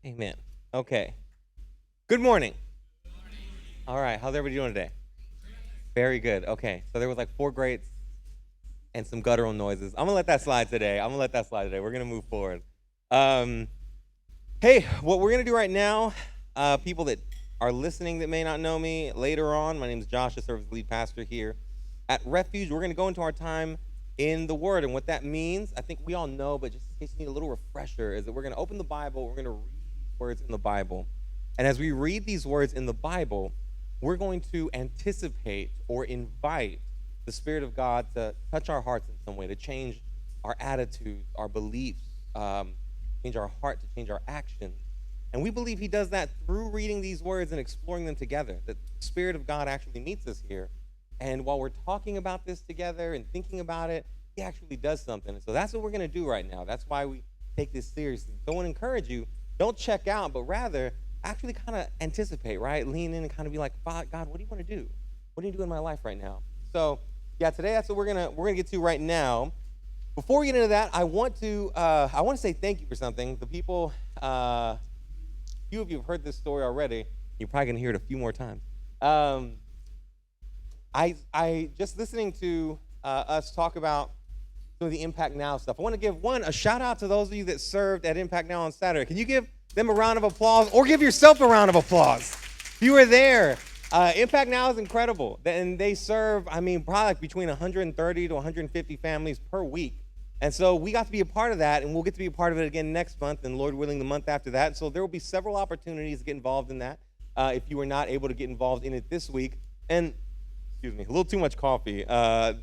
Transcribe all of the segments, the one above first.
Amen. Okay. Good morning. All right. How's everybody doing today? Very good. Okay. So there was like four greats and some guttural noises. I'm gonna let that slide today. We're gonna move forward. Um, hey, what we're gonna do right now, people that are listening that may not know me later on, my name is Josh. I serve as the lead pastor here at Refuge. We're gonna go into our time in the Word, and what that means, I think we all know, but just in case you need a little refresher, is that we're gonna open the Bible. We're gonna read words in the Bible. And as we read these words in the Bible, we're going to anticipate or invite the Spirit of God to touch our hearts in some way, to change our attitudes, our beliefs, change our heart, to change our actions. And we believe He does that through reading these words and exploring them together, that the Spirit of God actually meets us here. And while we're talking about this together and thinking about it, He actually does something. And so that's what we're going to do right now. That's why we take this seriously. So I want to encourage you, don't check out, but rather actually kind of anticipate, right? Lean in and kind of be like, God, what do you want to do? What do you do in my life right now? So, yeah, today that's what we're gonna get to right now. Before we get into that, I want to say thank you for something. The people, few of you have heard this story already. You're probably gonna hear it a few more times. I just listening to us talk about some of the Impact Now stuff. I want to give a shout out to those of you that served at Impact Now on Saturday. Can you give them a round of applause, or give yourself a round of applause? If you were there, Impact Now is incredible, and they serve, probably like between 130 to 150 families per week. And so we got to be a part of that, and we'll get to be a part of it again next month, and Lord willing, the month after that. So there will be several opportunities to get involved in that if you were not able to get involved in it this week. And excuse me, a little too much coffee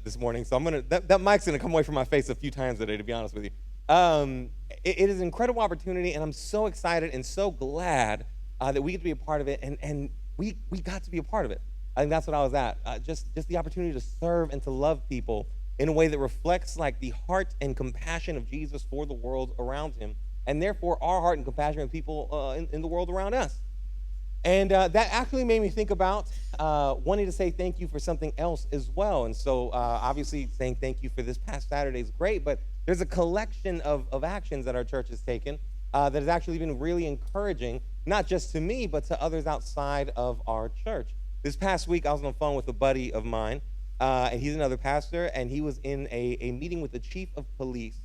this morning, so that mic's gonna come away from my face a few times today, to be honest with you. It is an incredible opportunity, and I'm so excited and so glad that we get to be a part of it, and we got to be a part of it. I think that's what I was at. Just the opportunity to serve and to love people in a way that reflects like the heart and compassion of Jesus for the world around Him, and therefore our heart and compassion of people in the world around us. And that actually made me think about wanting to say thank you for something else as well. And so obviously saying thank you for this past Saturday is great, but there's a collection of actions that our church has taken that has actually been really encouraging, not just to me, but to others outside of our church. This past week, I was on the phone with a buddy of mine, and he's another pastor, and he was in a meeting with the chief of police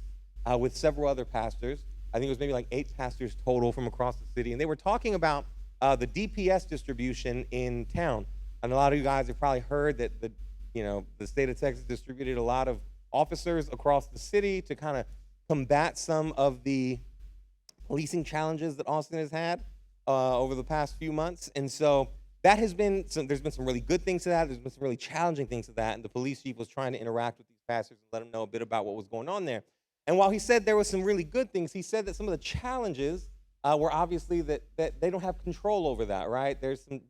with several other pastors. I think it was maybe like 8 pastors total from across the city, and they were talking about the DPS distribution in town. And a lot of you guys have probably heard that the state of Texas distributed a lot of officers across the city to kind of combat some of the policing challenges that Austin has had over the past few months. And so that has been there's been some really good things to that. There's been some really challenging things to that. And the police chief was trying to interact with these pastors and let them know a bit about what was going on there. And while he said there was some really good things, he said that some of the challenges were obviously that they don't have control over that, right? There's some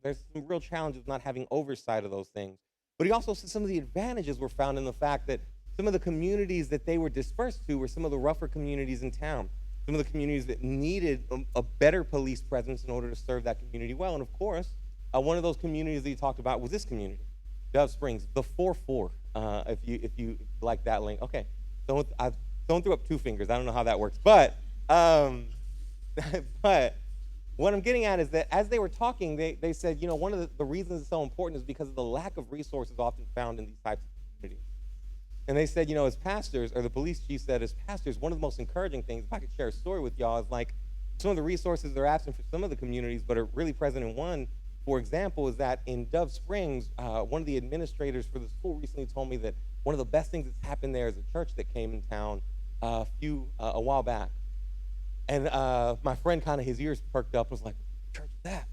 real challenges with not having oversight of those things. But he also said some of the advantages were found in the fact that some of the communities that they were dispersed to were some of the rougher communities in town, some of the communities that needed a better police presence in order to serve that community well. And of course, one of those communities that he talked about was this community, Dove Springs, the 4-4, if you like that link. Okay, don't throw up 2 fingers. I don't know how that works, but but what I'm getting at is that as they were talking, they said, one of the reasons it's so important is because of the lack of resources often found in these types of communities. And they said, as pastors, or the police chief said, as pastors, one of the most encouraging things, if I could share a story with y'all, is like some of the resources that are absent for some of the communities, but are really present in one. For example, is that in Dove Springs, one of the administrators for the school recently told me that one of the best things that's happened there is a church that came in town a while back. And my friend kind of, his ears perked up, was like, what church is that?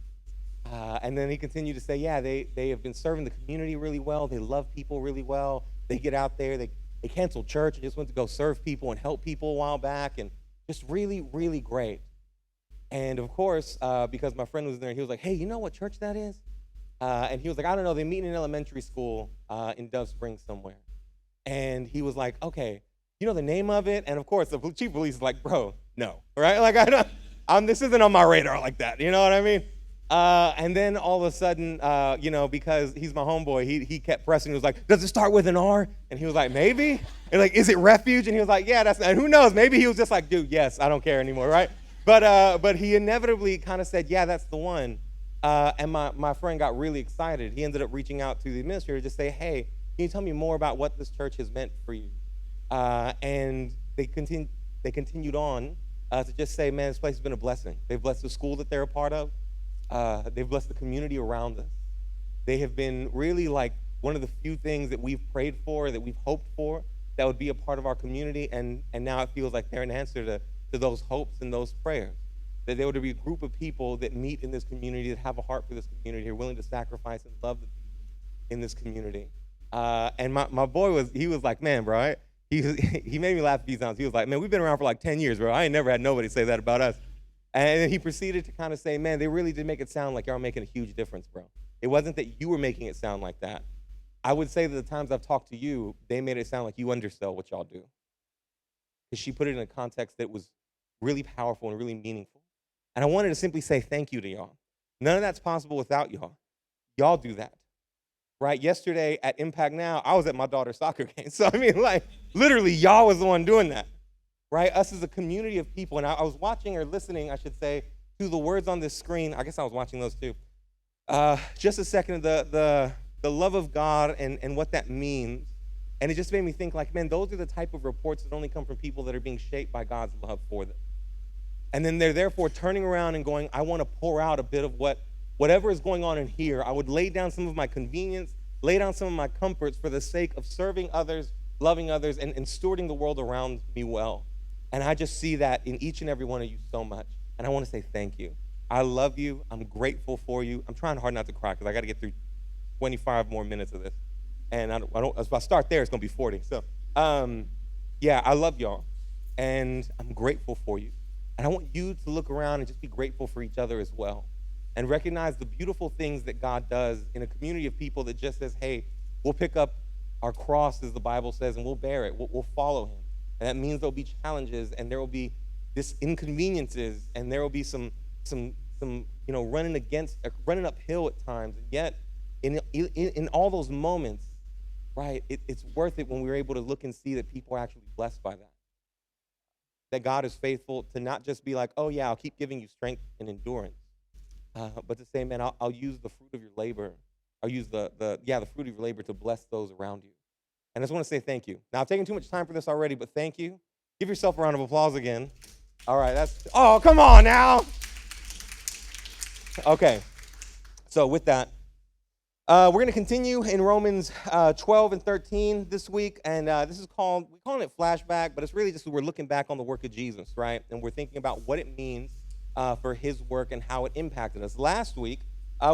And then he continued to say, yeah, they have been serving the community really well. They love people really well. They get out there. They canceled church and just went to go serve people and help people a while back, and just really, really great. And of course, because my friend was there, he was like, hey, you know what church that is? And he was like, I don't know. They meet in an elementary school in Dove Springs somewhere. And he was like, okay, you know the name of it? And of course, the chief of police is like, bro, no, right? Like, this isn't on my radar like that. You know what I mean? And then all of a sudden, because he's my homeboy, he kept pressing. He was like, does it start with an R? And he was like, maybe. And like, is it Refuge? And he was like, yeah, and who knows? Maybe he was just like, dude, yes, I don't care anymore, right? But he inevitably kind of said, yeah, that's the one. And my friend got really excited. He ended up reaching out to the administrator to say, hey, can you tell me more about what this church has meant for you? And they continued on to just say, man, this place has been a blessing. They've blessed the school that they're a part of. They've blessed the community around us. They have been really like one of the few things that we've prayed for, that we've hoped for, that would be a part of our community. And now it feels like they're an answer to those hopes and those prayers. That there would be a group of people that meet in this community, that have a heart for this community, are willing to sacrifice and love the people in this community. And my boy was like, man, bro, he made me laugh a few times. He was like, man, we've been around for like 10 years, bro. I ain't never had nobody say that about us. And he proceeded to kind of say, man, they really did make it sound like y'all making a huge difference, bro. It wasn't that you were making it sound like that. I would say that the times I've talked to you, they made it sound like you undersell what y'all do. Because she put it in a context that was really powerful and really meaningful. And I wanted to simply say thank you to y'all. None of that's possible without y'all. Y'all do that, right? Yesterday at Impact Now, I was at my daughter's soccer game. So, I mean, like, literally, y'all was the one doing that, right? Us as a community of people. And I was watching or listening, I should say, to the words on this screen. I guess I was watching those too. Just a second, the love of God and what that means. And it just made me think, like, man, those are the type of reports that only come from people that are being shaped by God's love for them. And then they're therefore turning around and going, I want to pour out a bit of whatever is going on in here. I would lay down some of my convenience, lay down some of my comforts for the sake of serving others, loving others, and stewarding the world around me well. And I just see that in each and every one of you so much. And I want to say thank you. I love you. I'm grateful for you. I'm trying hard not to cry because I got to get through 25 more minutes of this. And if I start there, it's going to be 40. So, yeah, I love y'all. And I'm grateful for you. And I want you to look around and just be grateful for each other as well. And recognize the beautiful things that God does in a community of people that just says, hey, we'll pick up our cross, as the Bible says, and we'll bear it. We'll follow him. And that means there'll be challenges, and there will be inconveniences, and there will be some running uphill at times. And yet, in all those moments, right, it's worth it when we're able to look and see that people are actually blessed by that. That God is faithful to not just be like, oh yeah, I'll keep giving you strength and endurance, but to say, man, I'll use the fruit of your labor. I'll use the fruit of your labor to bless those around you. And I just want to say thank you. Now, I've taken too much time for this already, but thank you. Give yourself a round of applause again. All right, oh, come on now. Okay, so with that, we're going to continue in Romans 12 and 13 this week, and we're calling it Flashback, but it's really just we're looking back on the work of Jesus, right? And we're thinking about what it means for his work and how it impacted us. Last week,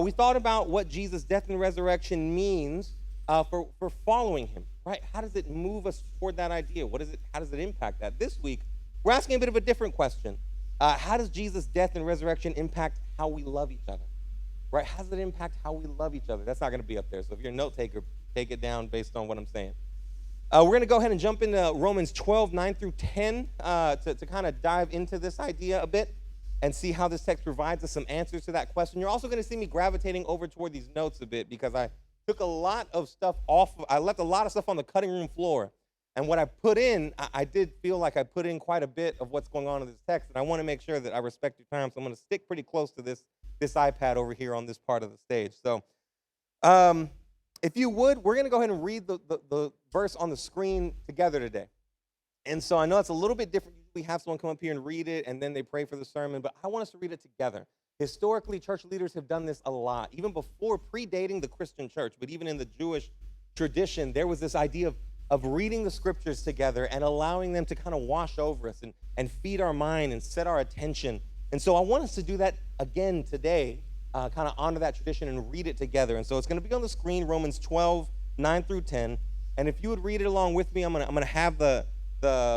we thought about what Jesus' death and resurrection means for following him, right? How does it move us toward that idea? How does it impact that? This week, we're asking a bit of a different question. How does Jesus' death and resurrection impact how we love each other? Right? How does it impact how we love each other? That's not going to be up there. So if you're a note taker, take it down based on what I'm saying. We're going to go ahead and jump into Romans 12, 9 through 10 to kind of dive into this idea a bit and see how this text provides us some answers to that question. You're also going to see me gravitating over toward these notes a bit because I took a lot of stuff off. I left a lot of stuff on the cutting room floor. And what I put in, I did feel like I put in quite a bit of what's going on in this text. And I want to make sure that I respect your time. So I'm going to stick pretty close to this iPad over here on this part of the stage. So if you would, we're going to go ahead and read the verse on the screen together today. And so I know it's a little bit different. We have someone come up here and read it, and then they pray for the sermon, but I want us to read it together. Historically, church leaders have done this a lot, even before predating the Christian church, but even in the Jewish tradition, there was this idea of reading the scriptures together and allowing them to kind of wash over us and feed our mind and set our attention. And so I want us to do that again today, kind of honor that tradition and read it together. And so it's going to be on the screen, Romans 12, 9 through 10. And if you would read it along with me, I'm gonna have the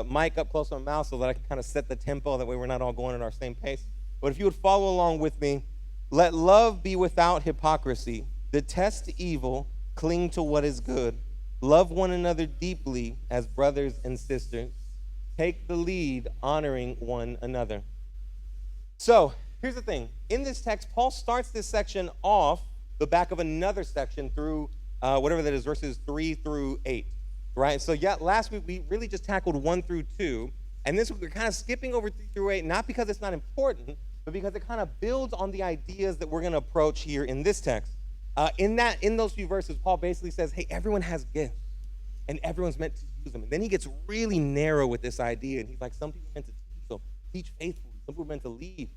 mic up close to my mouth so that I can kind of set the tempo. That way we're not all going at our same pace. But if you would follow along with me, let love be without hypocrisy. Detest evil, cling to what is good. Love one another deeply as brothers and sisters. Take the lead, honoring one another. So here's the thing. In this text, Paul starts this section off the back of another section through whatever that is, verses 3 through 8, right? So yeah, last week we really just tackled 1 through 2, And this, we're kind of skipping over 3 through 8, not because it's not important, but because it kind of builds on the ideas that we're going to approach here in this text. In those few verses, Paul basically says, hey, everyone has gifts, and everyone's meant to use them. And then he gets really narrow with this idea, and he's like, some people are meant to teach, so teach faithfully. Some people are meant to lead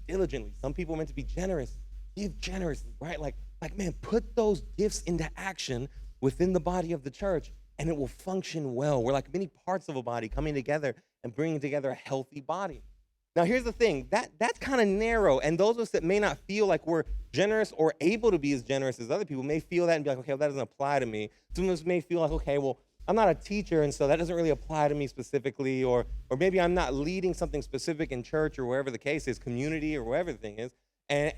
diligently. Some people are meant to be generous, give generously, right? Like man, put those gifts into action within the body of the church, and it will function well. We're like many parts of a body coming together and bringing together a healthy body. Now, here's the thing. That's kind of narrow, and those of us that may not feel like we're generous or able to be as generous as other people may feel that and be like, okay, well, that doesn't apply to me. Some of us may feel like, okay, well, I'm not a teacher, and so that doesn't really apply to me specifically, or maybe I'm not leading something specific in church or wherever the case is, community or wherever the thing is, and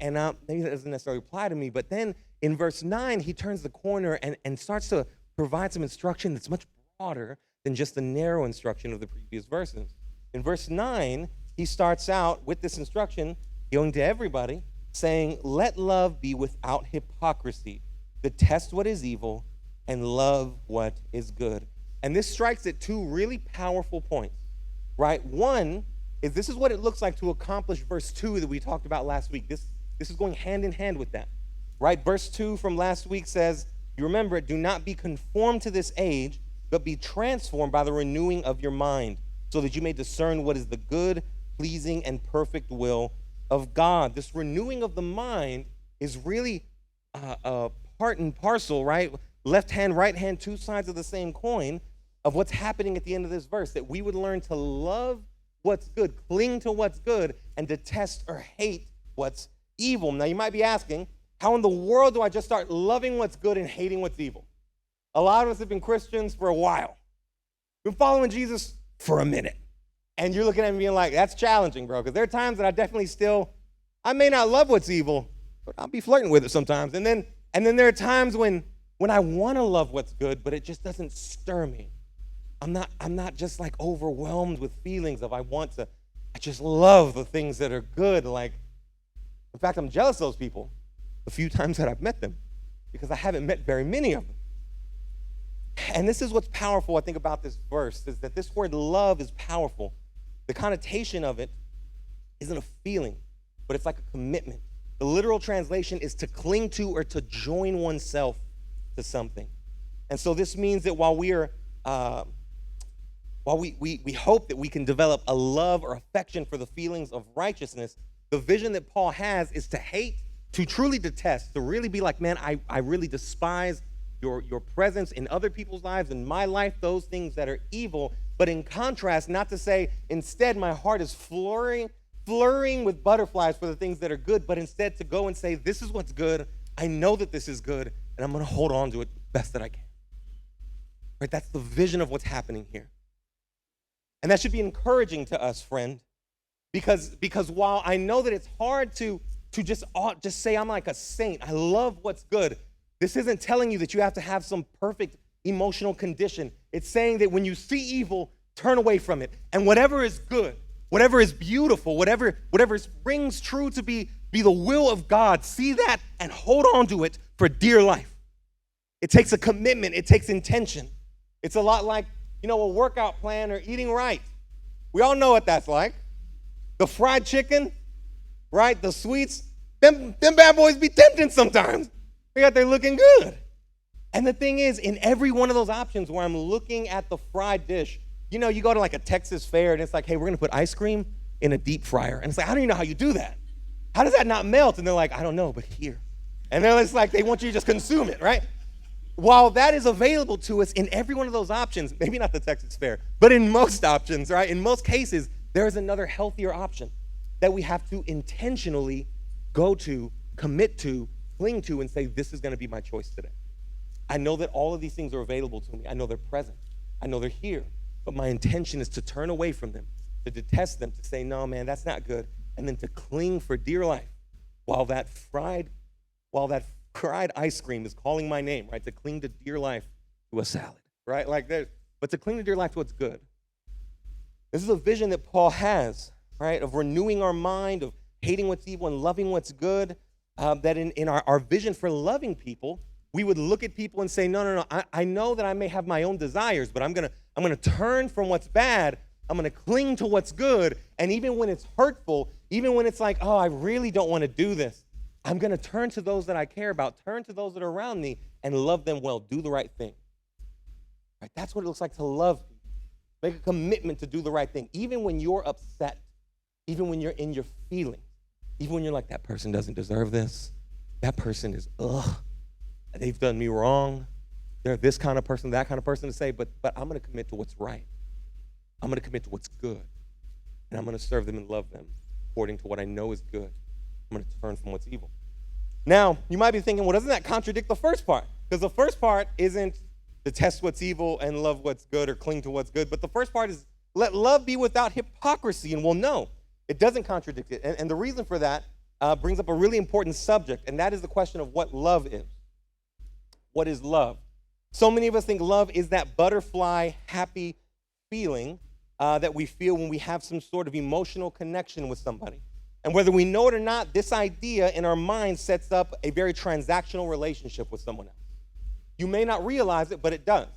maybe that doesn't necessarily apply to me. But then in verse 9, he turns the corner and starts to provide some instruction that's much broader than just the narrow instruction of the previous verses. In verse 9, he starts out with this instruction going to everybody, saying, let love be without hypocrisy. Detest what is evil and love what is good. And this strikes at 2 really powerful points, right? One is this is what it looks like to accomplish verse 2 that we talked about last week. This is going hand in hand with that, right? Verse 2 from last week says, you remember it, do not be conformed to this age, but be transformed by the renewing of your mind, so that you may discern what is the good, pleasing, and perfect will of God. This renewing of the mind is really part and parcel, right? Left hand, right hand, 2 sides of the same coin of what's happening at the end of this verse, that we would learn to love what's good, cling to what's good, and detest or hate what's evil. Now, you might be asking, how in the world do I just start loving what's good and hating what's evil? A lot of us have been Christians for a while. We've been following Jesus for a minute. And you're looking at me being like, that's challenging, bro, because there are times that I definitely I may not love what's evil, but I'll be flirting with it sometimes. And then there are times when I want to love what's good, but it just doesn't stir me. I'm not just like overwhelmed with feelings of I just love the things that are good. Like, in fact, I'm jealous of those people the few times that I've met them, because I haven't met very many of them. And this is what's powerful, I think, about this verse, is that this word love is powerful. The connotation of it isn't a feeling, but it's like a commitment. The literal translation is to cling to or to join oneself to something. And so this means that while we hope that we can develop a love or affection for the feelings of righteousness, the vision that Paul has is to hate, to truly detest, to really be like, man, I really despise your presence in other people's lives, in my life, those things that are evil. But in contrast, not to say, instead, my heart is flurrying with butterflies for the things that are good, but instead to go and say, this is what's good. I know that this is good, and I'm going to hold on to it best that I can. Right? That's the vision of what's happening here. And that should be encouraging to us, friend, because while I know that it's hard to just say I'm like a saint, I love what's good, this isn't telling you that you have to have some perfect emotional condition. It's saying that when you see evil, turn away from it. And whatever is good, whatever is beautiful, whatever rings true to be the will of God, see that and hold on to it for dear life. It takes a commitment. It takes intention. It's a lot like, a workout plan or eating right. We all know what that's like. The fried chicken, right? The sweets, them bad boys be tempting sometimes. We got there looking good. And the thing is, in every one of those options where I'm looking at the fried dish, you go to like a Texas fair and it's like, hey, we're going to put ice cream in a deep fryer. And it's like, I don't even know how you do that. How does that not melt? And they're like, I don't know, but here. And then it's like, they want you to just consume it, right? While that is available to us in every one of those options, maybe not the Texas fair, but in most options, right? In most cases, there is another healthier option that we have to intentionally go to, commit to, cling to, and say, this is going to be my choice today. I know that all of these things are available to me. I know they're present. I know they're here. But my intention is to turn away from them, to detest them, to say, no, man, that's not good, and then to cling for dear life while that fried ice cream is calling my name, right? To cling to dear life to a salad, right? But to cling to dear life to what's good. This is a vision that Paul has, right? Of renewing our mind, of hating what's evil and loving what's good. That in our vision for loving people, we would look at people and say, no, I know that I may have my own desires, but I'm gonna turn from what's bad I'm going to cling to what's good. And even when it's hurtful, even when it's like, oh, I really don't want to do this, I'm going to turn to those that I care about, turn to those that are around me, and love them well, do the right thing. Right? That's what it looks like to love people. Make a commitment to do the right thing, even when you're upset, even when you're in your feelings, even when you're like, that person doesn't deserve this. That person is, they've done me wrong. They're this kind of person, that kind of person to say, but I'm going to commit to what's right. I'm going to commit to what's good. And I'm going to serve them and love them according to what I know is good. I'm going to turn from what's evil. Now, you might be thinking, well, doesn't that contradict the first part? Because the first part isn't detest what's evil and love what's good or cling to what's good. But the first part is let love be without hypocrisy. And well, no, it doesn't contradict it. And the reason for that brings up a really important subject, and that is the question of what love is. What is love? So many of us think love is that butterfly, happy feeling that we feel when we have some sort of emotional connection with somebody. And whether we know it or not, this idea in our mind sets up a very transactional relationship with someone else. You may not realize it, but it does.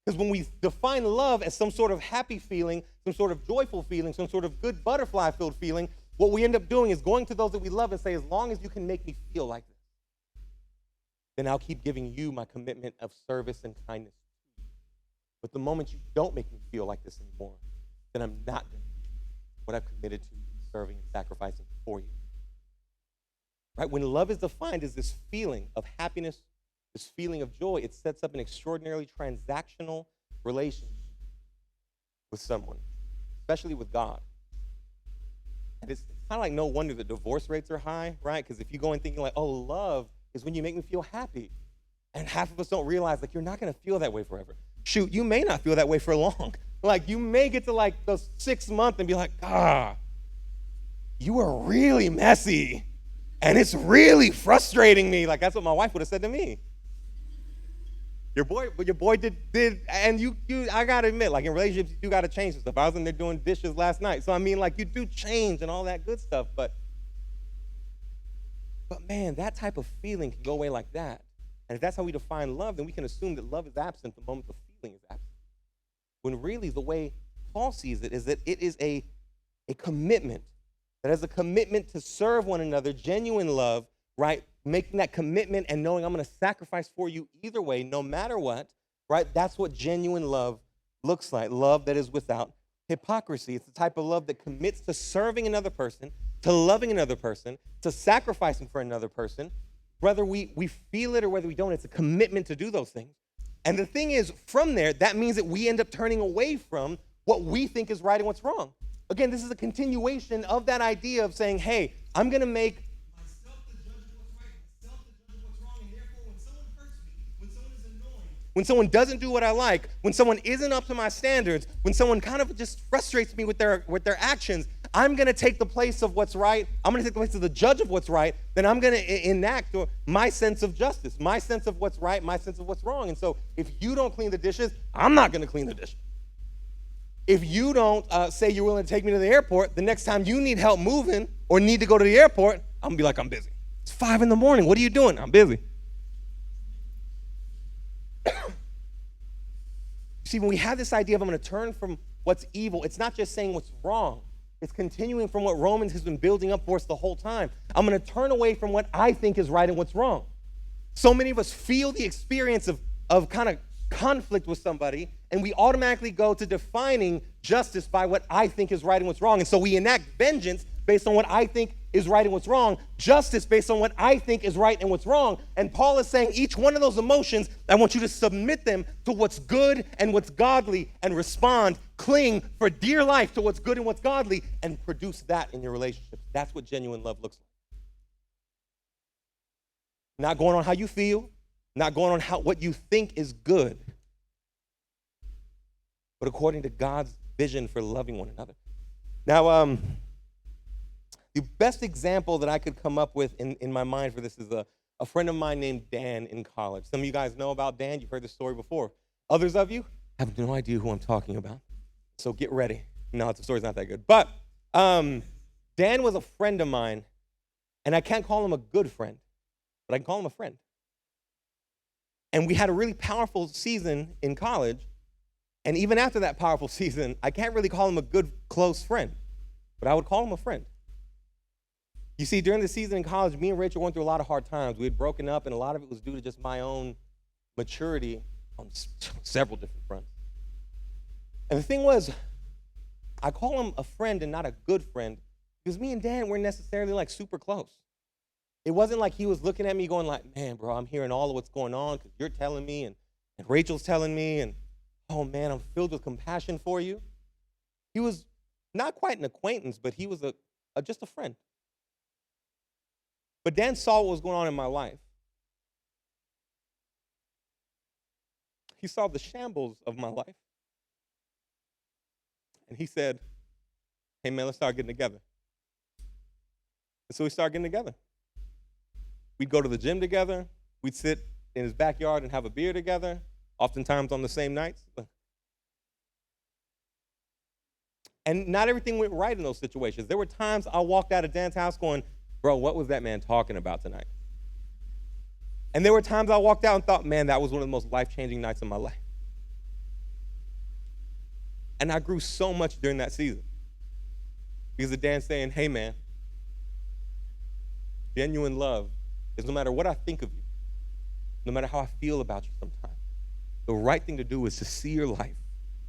Because when we define love as some sort of happy feeling, some sort of joyful feeling, some sort of good butterfly-filled feeling, what we end up doing is going to those that we love and say, as long as you can make me feel like this, then I'll keep giving you my commitment of service and kindness. But the moment you don't make me feel like this anymore, then I'm not going to do what I've committed to serving and sacrificing for you. Right? When love is defined as this feeling of happiness, this feeling of joy, it sets up an extraordinarily transactional relationship with someone, especially with God. And it's kind of like no wonder that divorce rates are high, right? Because if you go in thinking like, oh, love is when you make me feel happy. And half of us don't realize, like, you're not going to feel that way forever. Shoot, you may not feel that way for long. Like, you may get to, like, the 6th month and be like, you are really messy. And it's really frustrating me. Like, that's what my wife would have said to me. Your boy did, and you, I gotta admit, like in relationships, you do gotta change some stuff. I was in there doing dishes last night, so I mean, like you do change and all that good stuff, but man, that type of feeling can go away like that. And if that's how we define love, then we can assume that love is absent the moment the feeling is absent. When really the way Paul sees it is that it is a commitment, that as a commitment to serve one another, genuine love, right? Making that commitment and knowing I'm going to sacrifice for you either way, no matter what, right? That's what genuine love looks like. Love that is without hypocrisy. It's the type of love that commits to serving another person, to loving another person, to sacrificing for another person. Whether we feel it or whether we don't, it's a commitment to do those things. And the thing is, from there, that means that we end up turning away from what we think is right and what's wrong. Again, this is a continuation of that idea of saying, hey, I'm going to make when someone doesn't do what I like, when someone isn't up to my standards, when someone kind of just frustrates me with their actions, I'm going to take the place of what's right. I'm going to take the place of the judge of what's right. Then I'm going to enact my sense of justice, my sense of what's right, my sense of what's wrong. And so if you don't clean the dishes, I'm not going to clean the dishes. If you don't say you're willing to take me to the airport, the next time you need help moving or need to go to the airport, I'm going to be like, I'm busy. It's 5 a.m. What are you doing? I'm busy. See, when we have this idea of I'm going to turn from what's evil, it's not just saying what's wrong. It's continuing from what Romans has been building up for us the whole time. I'm going to turn away from what I think is right and what's wrong. So many of us feel the experience of kind of conflict with somebody, and we automatically go to defining justice by what I think is right and what's wrong. And so we enact vengeance based on what I think is right and what's wrong, justice based on what I think is right and what's wrong. And Paul is saying each one of those emotions, I want you to submit them to what's good and what's godly and respond, cling for dear life to what's good and what's godly and produce that in your relationships. That's what genuine love looks like. Not going on how you feel, not going on what you think is good, but according to God's vision for loving one another. Now, the best example that I could come up with in my mind for this is a friend of mine named Dan in college. Some of you guys know about Dan. You've heard this story before. Others of you have no idea who I'm talking about. So get ready. No, the story's not that good. But Dan was a friend of mine, and I can't call him a good friend, but I can call him a friend. And we had a really powerful season in college And even after that powerful season, I can't really call him a good, close friend, but I would call him a friend. You see, during the season in college, me and Rachel went through a lot of hard times. We had broken up, and a lot of it was due to just my own maturity on several different fronts. And the thing was, I call him a friend and not a good friend because me and Dan weren't necessarily like super close. It wasn't like he was looking at me going like, man, bro, I'm hearing all of what's going on because you're telling me and Rachel's telling me, and oh man, I'm filled with compassion for you. He was not quite an acquaintance, but he was just a friend. But Dan saw what was going on in my life. He saw the shambles of my life. And he said, hey man, let's start getting together. And so we started getting together. We'd go to the gym together. We'd sit in his backyard and have a beer together, oftentimes on the same nights. And not everything went right in those situations. There were times I walked out of Dan's house going, bro, what was that man talking about tonight? And there were times I walked out and thought, man, that was one of the most life-changing nights of my life. And I grew so much during that season because of Dan saying, hey, man, genuine love is no matter what I think of you, no matter how I feel about you sometimes, the right thing to do is to see your life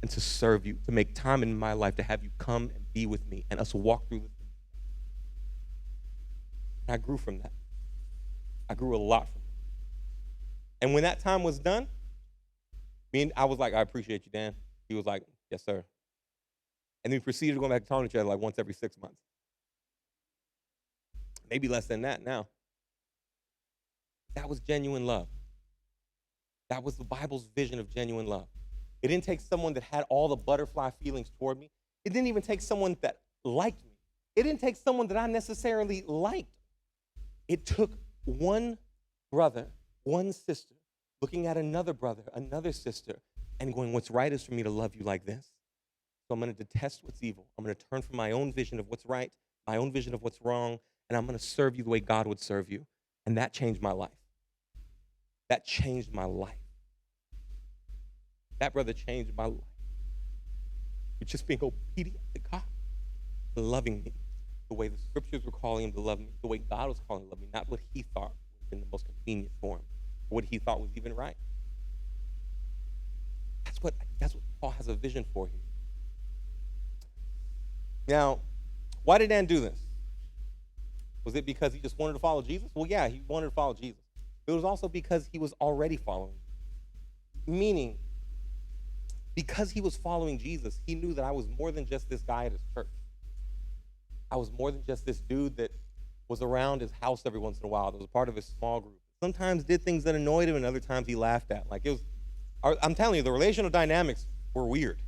and to serve you, to make time in my life to have you come and be with me and us walk through this. And I grew from that. I grew a lot from it. And when that time was done, I was like, I appreciate you, Dan. He was like, yes, sir. And then we proceeded to go back to talking to each other like once every 6 months. Maybe less than that now. That was genuine love. That was the Bible's vision of genuine love. It didn't take someone that had all the butterfly feelings toward me. It didn't even take someone that liked me. It didn't take someone that I necessarily liked. It took one brother, one sister, looking at another brother, another sister, and going, what's right is for me to love you like this. So I'm going to detest what's evil. I'm going to turn from my own vision of what's right, my own vision of what's wrong, and I'm going to serve you the way God would serve you. And that changed my life. That changed my life. That brother changed my life. With just being obedient to God, loving me the way the scriptures were calling him to love me, the way God was calling him to love me, not what he thought was in the most convenient form, or what he thought was even right. That's what Paul has a vision for here. Now, why did Dan do this? Was it because he just wanted to follow Jesus? Well, yeah, he wanted to follow Jesus. It was also because he was already following. Meaning, because he was following Jesus, he knew that I was more than just this guy at his church. I was more than just this dude that was around his house every once in a while, that was a part of his small group. Sometimes did things that annoyed him, and other times he laughed at. I'm telling you, the relational dynamics were weird.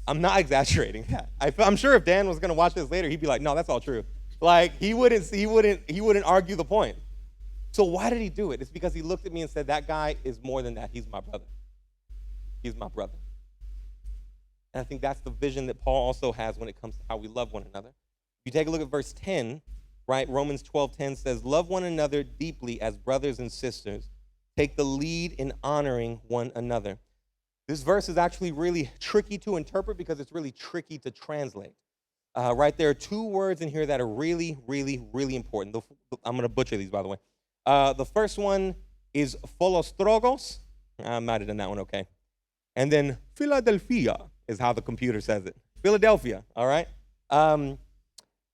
I'm not exaggerating that. I'm sure if Dan was going to watch this later, he'd be like, no, that's all true. Like, he wouldn't argue the point. So why did he do it? It's because he looked at me and said, that guy is more than that. He's my brother. He's my brother. And I think that's the vision that Paul also has when it comes to how we love one another. If you take a look at verse 10, right, Romans 12:10 says, love one another deeply as brothers and sisters. Take the lead in honoring one another. This verse is actually really tricky to interpret because it's really tricky to translate. Right, there are two words in here that are really, really, really important. I'm going to butcher these, by the way. The first one is pholostrogos. I might have done that one okay. And then Philadelphia is how the computer says it. Philadelphia, all right?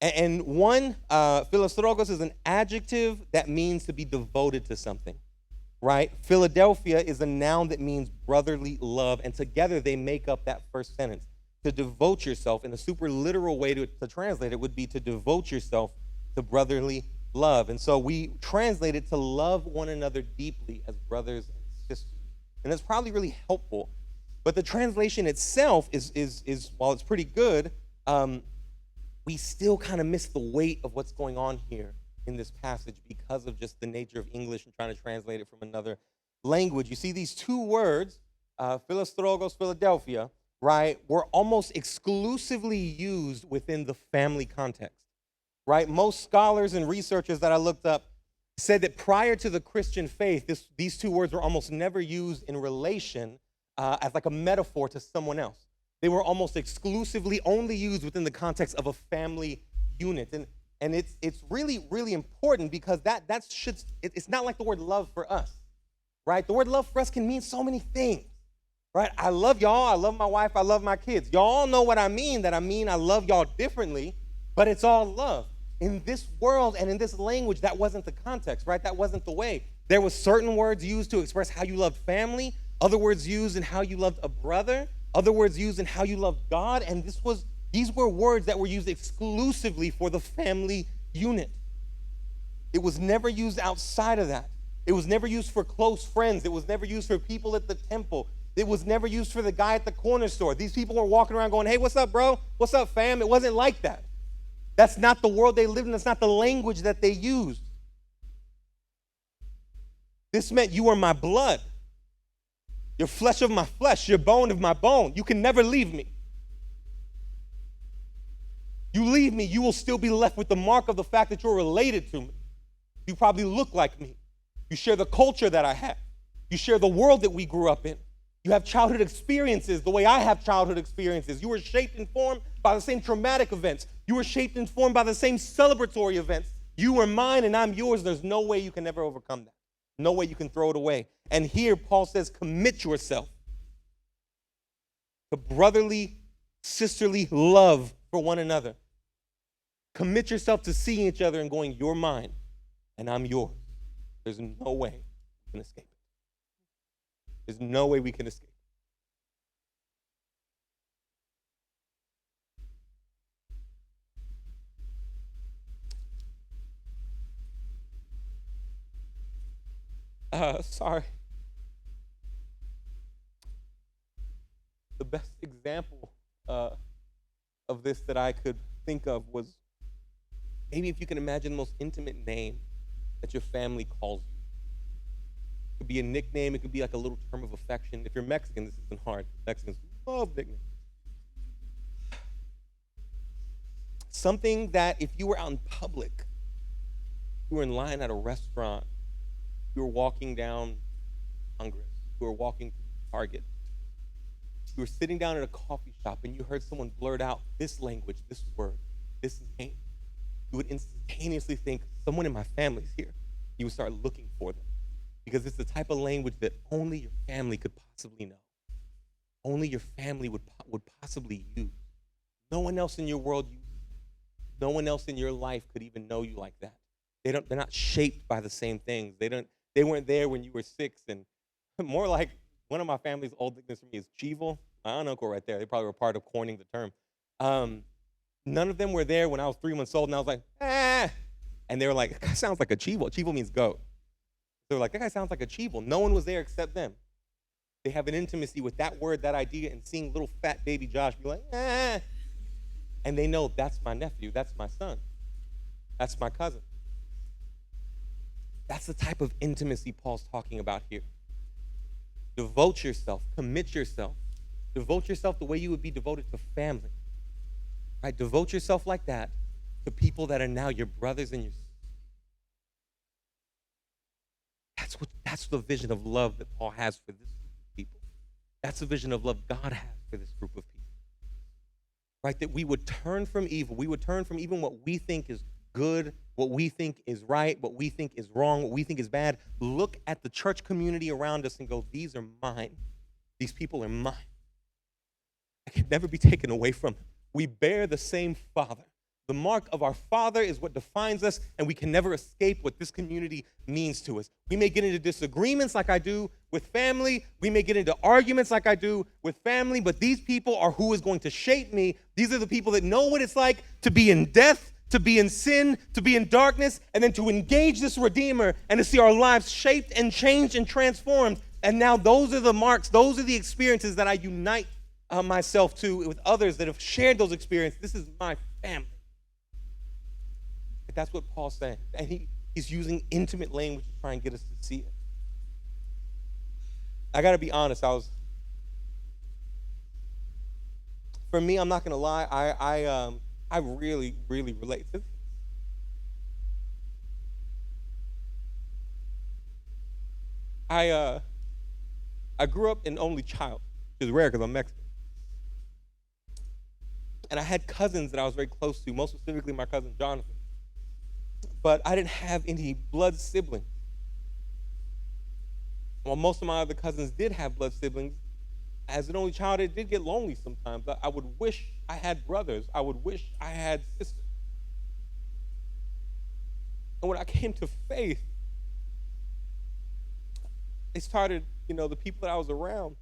And one, philostrogos is an adjective that means to be devoted to something, right? Philadelphia is a noun that means brotherly love, and together they make up that first sentence. To devote yourself, in a super literal way to translate it would be to devote yourself to brotherly love. And so we translate it to love one another deeply as brothers and sisters. And that's probably really helpful. But the translation itself is while it's pretty good, we still kind of miss the weight of what's going on here in this passage because of just the nature of English and trying to translate it from another language. You see these two words, Philostrogos, Philadelphia, right, were almost exclusively used within the family context, right? Most scholars and researchers that I looked up said that prior to the Christian faith, these two words were almost never used in relation as like a metaphor to someone else. They were almost exclusively only used within the context of a family unit. And it's really, really important because it's not like the word love for us, right? The word love for us can mean so many things, right? I love y'all, I love my wife, I love my kids. Y'all know what I mean, that I mean I love y'all differently, but it's all love. In this world and in this language, that wasn't the context, right? That wasn't the way. There were certain words used to express how you loved family, other words used in how you loved a brother, other words used in how you loved God, and these were words that were used exclusively for the family unit. It was never used outside of that. It was never used for close friends. It was never used for people at the temple. It was never used for the guy at the corner store. These people were walking around going, hey, what's up, bro? What's up, fam? It wasn't like that. That's not the world they lived in. That's not the language that they used. This meant you are my blood. You're flesh of my flesh. You're bone of my bone. You can never leave me. You leave me, you will still be left with the mark of the fact that you're related to me. You probably look like me. You share the culture that I have. You share the world that we grew up in. You have childhood experiences the way I have childhood experiences. You were shaped and formed by the same traumatic events. You were shaped and formed by the same celebratory events. You are mine and I'm yours. There's no way you can ever overcome that. No way you can throw it away. And here Paul says, commit yourself to brotherly, sisterly love for one another. Commit yourself to seeing each other and going, you're mine and I'm yours. There's no way we can escape it. There's no way we can escape it. Sorry. The best example of this that I could think of was maybe if you can imagine the most intimate name that your family calls you. It could be a nickname. It could be like a little term of affection. If you're Mexican, this isn't hard. Mexicans love nicknames. Something that if you were out in public, you were in line at a restaurant, you were walking down Congress, you were walking through Target, you were sitting down at a coffee shop and you heard someone blurt out this language, this word, this name, you would instantaneously think, someone in my family's here. You would start looking for them because it's the type of language that only your family could possibly know. Only your family would possibly use. No one else in your world uses it. No one else in your life could even know you like that. They're not shaped by the same things. They weren't there when you were 6, and more like one of my family's old nicknames for me is Chival. My aunt and uncle right there. They probably were part of coining the term. None of them were there when I was 3 months old, and I was like, ah. And they were like, that guy sounds like a Chival. Chival means goat. They were like, that guy sounds like a Chival. No one was there except them. They have an intimacy with that word, that idea, and seeing little fat baby Josh be like, ah. And they know that's my nephew, that's my son, that's my cousin. That's the type of intimacy Paul's talking about here. Devote yourself, commit yourself. Devote yourself the way you would be devoted to family. Right? Devote yourself like that to people that are now your brothers and your sisters. That's the vision of love that Paul has for this group of people. That's the vision of love God has for this group of people. Right? That we would turn from evil. We would turn from even what we think is good, what we think is right, what we think is wrong, what we think is bad. Look at the church community around us and go, these are mine. These people are mine. I can never be taken away from them. We bear the same Father. The mark of our Father is what defines us, and we can never escape what this community means to us. We may get into disagreements like I do with family. We may get into arguments like I do with family, but these people are who is going to shape me. These are the people that know what it's like to be in death, to be in sin, to be in darkness, and then to engage this Redeemer and to see our lives shaped and changed and transformed. And now those are the marks, those are the experiences that I unite myself to with others that have shared those experiences. This is my family. That's what Paul's saying. And he's using intimate language to try and get us to see it. I got to be honest. For me, I'm not going to lie. I really, really relate to this. I grew up an only child. which is rare because I'm Mexican. And I had cousins that I was very close to, most specifically my cousin Jonathan. But I didn't have any blood siblings. Well, most of my other cousins did have blood siblings. As an only child, it did get lonely sometimes. I would wish I had brothers. I would wish I had sisters. And when I came to faith, they started, the people that I was around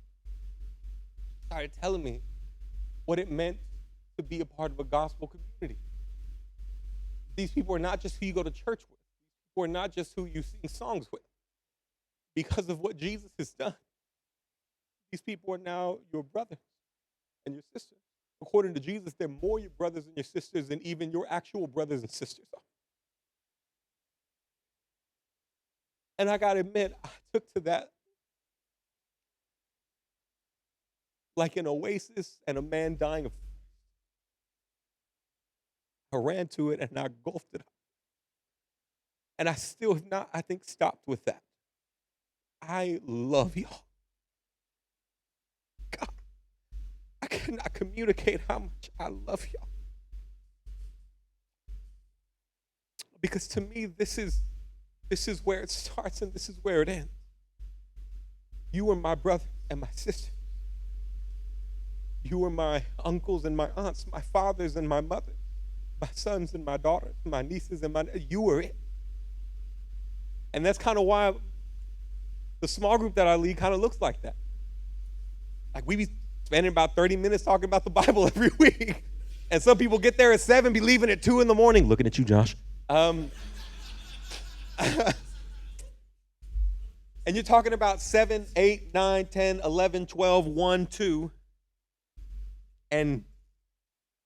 started telling me what it meant to be a part of a gospel community. These people are not just who you go to church with. These people are not just who you sing songs with. Because of what Jesus has done, these people are now your brothers and your sisters. According to Jesus, they're more your brothers and your sisters than even your actual brothers and sisters are. And I got to admit, I took to that like an oasis and a man dying of thirst. I ran to it and I gulped it up. And I still have not, I think, stopped with that. I love y'all. God, I cannot communicate how much I love y'all. Because to me, this is where it starts and this is where it ends. You are my brother and my sister. You are my uncles and my aunts, my fathers and my mothers, my sons and my daughters, my nieces and you are it. And that's kind of why the small group that I lead kind of looks like that. Like we be spending about 30 minutes talking about the Bible every week. And some people get there at 7, be leaving at 2 in the morning. Looking at you, Josh. And you're talking about 7, 8, 9, 10, 11, 12, 1, 2. And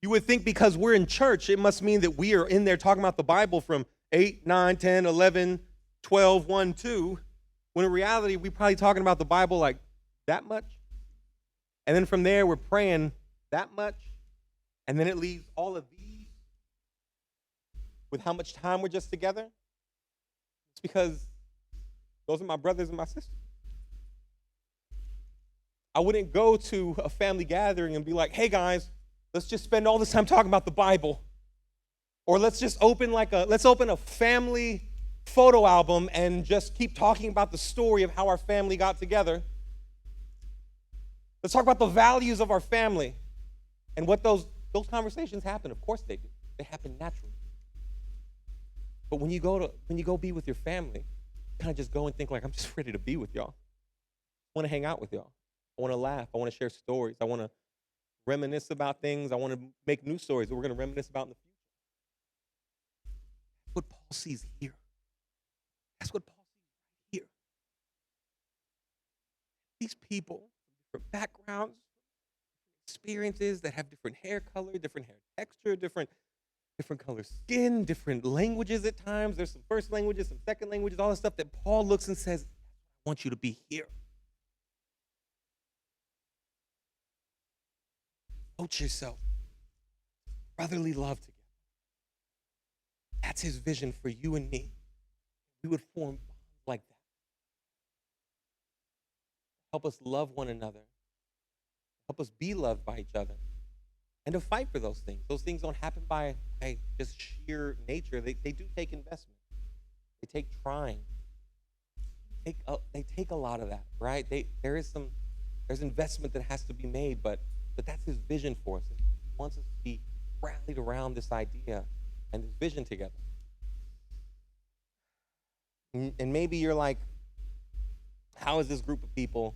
you would think because we're in church, it must mean that we are in there talking about the Bible from 8, 9, 10, 11, 12, 1, 2. When in reality, we're probably talking about the Bible like that much. And then from there, we're praying that much. And then it leaves all of these with how much time we're just together. It's because those are my brothers and my sisters. I wouldn't go to a family gathering and be like, hey guys, let's just spend all this time talking about the Bible. Or let's open a family photo album and just keep talking about the story of how our family got together. Let's talk about the values of our family and what those conversations happen. Of course they do. They happen naturally. But when you go be with your family, you kind of just go and think like, I'm just ready to be with y'all. I want to hang out with y'all. I want to laugh. I want to share stories. I want to reminisce about things. I want to make new stories that we're going to reminisce about in the future. That's what Paul sees here. That's what Paul sees here. These people from different backgrounds, experiences that have different hair color, different hair texture, different color skin, different languages at times. There's some first languages, some second languages, all this stuff that Paul looks and says, I want you to be here. Devote yourself. Brotherly love together. That's his vision for you and me. We would form bonds like that. Help us love one another. Help us be loved by each other. And to fight for those things. Those things don't happen by just sheer nature. They do take investment. They take trying. They take a lot of that, right? There's investment that has to be made, but that's his vision for us. He wants us to be rallied around this idea and this vision together. And maybe you're like, how is this group of people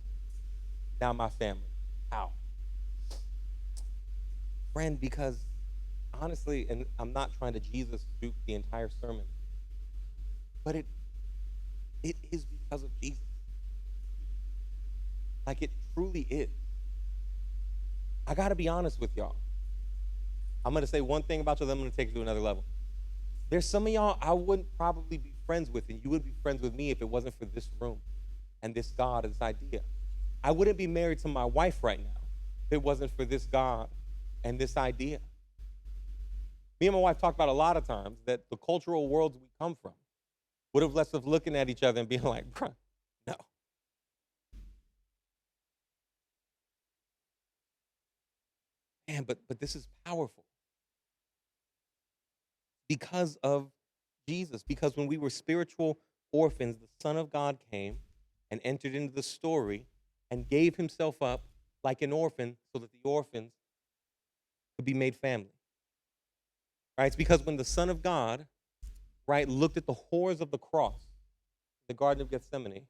now my family? How? Friend, because honestly, and I'm not trying to Jesus juke the entire sermon, but it is because of Jesus. Like it truly is. I got to be honest with y'all. I'm going to say one thing about you, then I'm going to take it to another level. There's some of y'all I wouldn't probably be friends with, and you would be friends with me if it wasn't for this room and this God and this idea. I wouldn't be married to my wife right now if it wasn't for this God and this idea. Me and my wife talk about a lot of times that the cultural worlds we come from would have left us looking at each other and being like, bruh, no. Man, but this is powerful because of Jesus. Because when we were spiritual orphans, the Son of God came and entered into the story and gave himself up like an orphan so that the orphans could be made family. Right? It's because when the Son of God, right, looked at the horrors of the cross, the Garden of Gethsemane,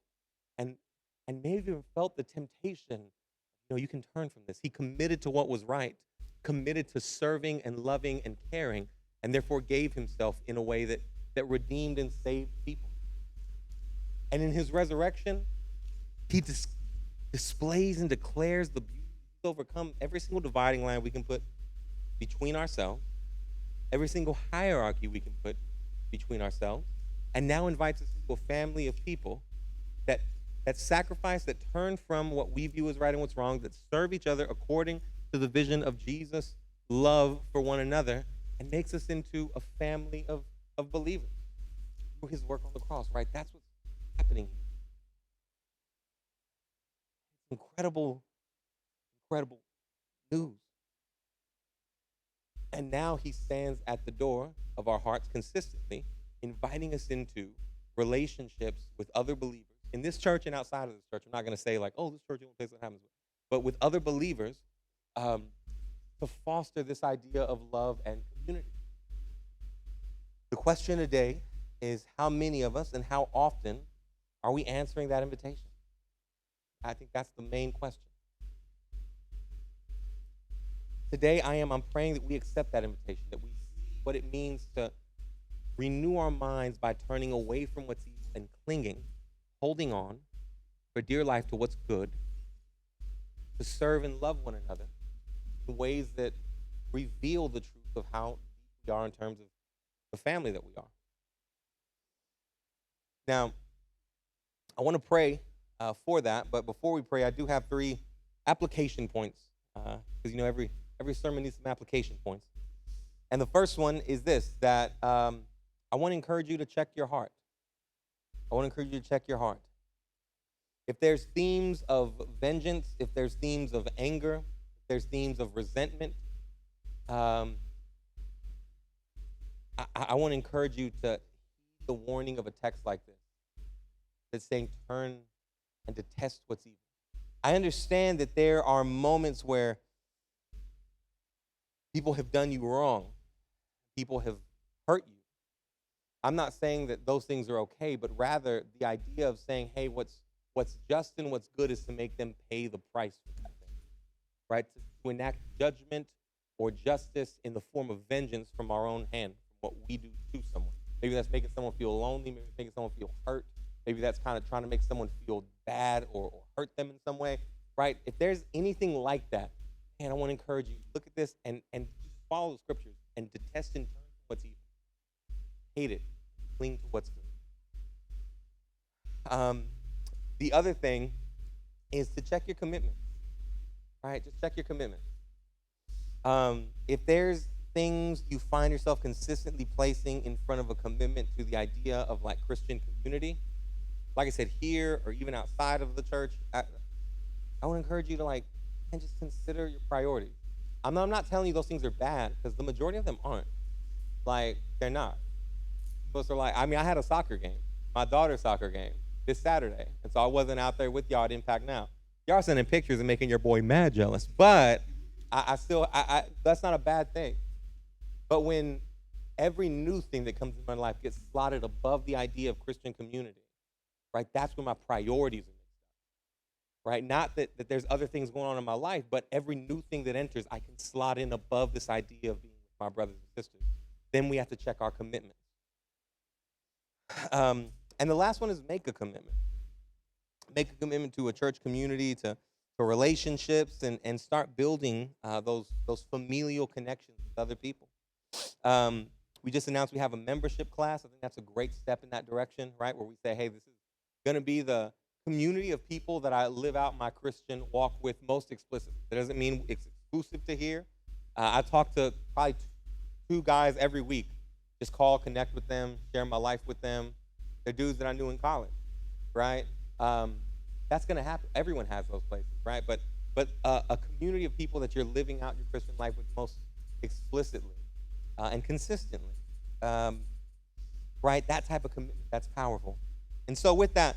and maybe even felt the temptation, you can turn from this. He committed to what was right, committed to serving and loving and caring, and therefore gave himself in a way that redeemed and saved people. And in his resurrection, he displays and declares the beauty. He's overcome every single dividing line we can put between ourselves, every single hierarchy we can put between ourselves, and now invites us into a family of people that sacrifice, that turn from what we view as right and what's wrong, that serve each other according to the vision of Jesus' love for one another, and makes us into a family of believers through his work on the cross, right? That's what's happening here. It's incredible, incredible news. And now he stands at the door of our hearts consistently, inviting us into relationships with other believers in this church and outside of this church. I'm not going to say like, oh, this church is the place that happens, but with other believers to foster this idea of love and community. The question today is, how many of us and how often are we answering that invitation? I think that's the main question. Today, I'm praying that we accept that invitation, that we see what it means to renew our minds by turning away from what's evil and clinging, holding on for dear life to what's good, to serve and love one another in ways that reveal the truth of how deep we are in terms of the family that we are. Now, I want to pray for that, but before we pray, I do have 3 application points, because every sermon needs some application points. And the first one is this, that I want to encourage you to check your heart. I want to encourage you to check your heart. If there's themes of vengeance, if there's themes of anger, if there's themes of resentment, I want to encourage you to heed the warning of a text like this that's saying, turn and detest what's evil. I understand that there are moments where people have done you wrong. People have hurt you. I'm not saying that those things are okay, but rather the idea of saying, hey, what's just and what's good is to make them pay the price for that thing, right? To enact judgment or justice in the form of vengeance from our own hand, from what we do to someone. Maybe that's making someone feel lonely, maybe it's making someone feel hurt, maybe that's kind of trying to make someone feel bad or hurt them in some way, right? If there's anything like that, man, I want to encourage you, look at this and just follow the scriptures and detest and turn from what's evil. Hate it. Cling to what's good. The other thing is to check your commitment. Right? Just check your commitment. If there's things you find yourself consistently placing in front of a commitment to the idea of like Christian community, like I said, here or even outside of the church, I want to encourage you to just consider your priorities. I'm not telling you those things are bad, because the majority of them aren't. They're not. Most are I had a soccer game, my daughter's soccer game, this Saturday, and so I wasn't out there with y'all at Impact Now. Y'all are sending pictures and making your boy mad jealous, but I still that's not a bad thing. But when every new thing that comes in my life gets slotted above the idea of Christian community, right, that's when my priorities are mixed up, right? Not that there's other things going on in my life, but every new thing that enters, I can slot in above this idea of being with my brothers and sisters. Then we have to check our commitments. And the last one is make a commitment. Make a commitment to a church community, to relationships, and start building those familial connections with other people. We just announced we have a membership class. I think that's a great step in that direction, right? Where we say, hey, this is going to be the community of people that I live out my Christian walk with most explicitly. That doesn't mean it's exclusive to here. I talk to probably 2 guys every week. Just call, connect with them, share my life with them. They're dudes that I knew in college, right? That's going to happen. Everyone has those places, right? But but a community of people that you're living out your Christian life with most explicitly and consistently. Um, right? That type of commitment, that's powerful. And so, with that,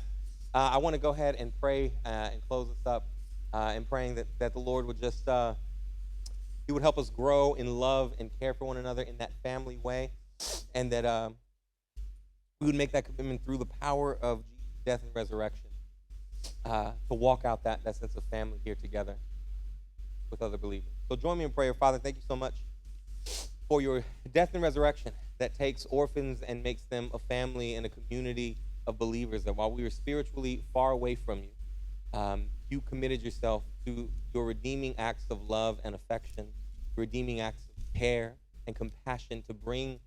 I want to go ahead and pray and close this up and praying that the Lord would just, He would help us grow in love and care for one another in that family way, and that we would make that commitment through the power of Jesus' death and resurrection to walk out that sense of family here together with other believers. So join me in prayer. Father, thank you so much for your death and resurrection that takes orphans and makes them a family and a community of believers, that while we were spiritually far away from you, you committed yourself to your redeeming acts of love and affection, redeeming acts of care and compassion to bring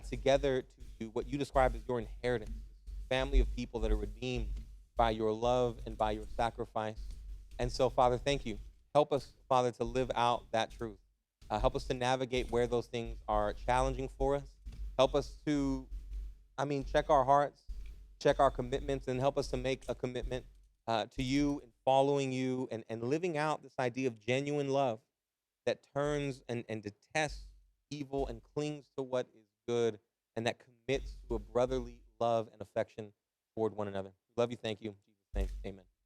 together to you what you describe as your inheritance, family of people that are redeemed by your love and by your sacrifice. And so, Father, thank you. Help us, Father, to live out that truth. Help us to navigate where those things are challenging for us. Help us to, check our hearts, check our commitments, and help us to make a commitment to you and following you and living out this idea of genuine love that turns and detests evil and clings to what is good and that commits to a brotherly love and affection toward one another. We love you. Thank you. In Jesus' name, amen.